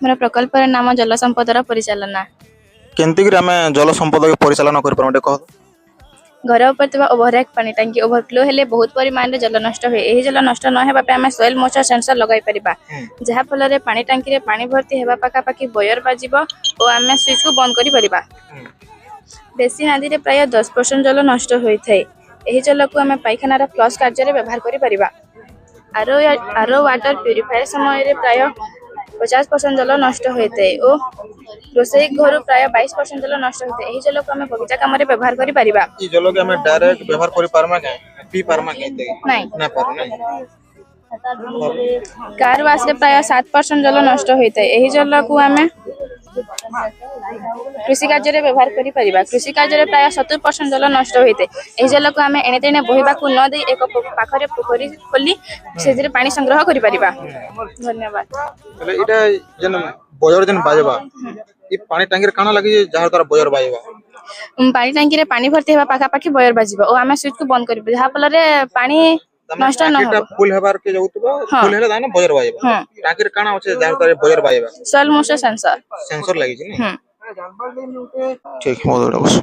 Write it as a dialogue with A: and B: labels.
A: मोर प्रकल्पर नाम जल संपदर परिचालना।
B: केंतिक आम जल संपद के परिचालन कर कह
A: घर ऊपर ओभरएक पानी टांकी ओभरफ्लो हेले बहुत परिमाण जल नष्ट हुए। यही जल नष्ट न हेबा पे आमे सोइल मॉइस्चर सेंसर लगाई परिबा, जहा फल रे पानी टांकी रे पानी भर्ती हेबा पाका पाकी बयर बाजिबो ओ आमे स्विच को बंद करि परिबा। देशी नदी रे प्राय 10% जल नष्ट होई थाए। एही जल को आमे पाइखाना रा फ्लश कार्य रे व्यवहार करि परिबा। आरो वाटर प्यूरिफायर समय रे प्राय 50% जल नष्ट होते ओ रोसई घर प्राय 22% जल नष्ट होते। एही जल को आमे बगीचा काम रे व्यवहार करि परिबा।
B: ई जल के आम डायरेक्ट व्यवहार करि पारमा के पी पारमा के
A: नहीं
B: ना पार नहीं
A: कार वाश रे प्राय 7% जल नष्ट होते। एही जल को आमे कृषि कार्य रे व्यवहार करि परिबा। कृषि कार्य रे प्राय 70% जल नष्ट होते। एही जल को आमे एने तेने बोहिबा को न दे एक पाखरे पोखरी खोली सेजरे पानी संग्रह करि परिबा। धन्यवाद।
B: એટલે এটা যেন বজর যেন বাজবা এই পানি ট্যাঙ্কির কানা লাগি যার দ্বারা বজর বাজবা
A: पानी टांकी रे पानी भर्ती हेबा पाखा पाखी बयर बाजिबो ओ आमे स्विच को बंद करिबो, जहा फल रे पानी नष्ट न
B: টাঙ্কিটা
A: हो।
B: ফুল হেবার কে যাউতবা ফুল হেলে দানা বজর বাজবা টাঙ্কির কানা আছে যার দ্বারা বজর বাজবা
A: सोइल मॉइस्चर सेंसर
B: সেন্সর লাগিছে নি ঠিক মত বস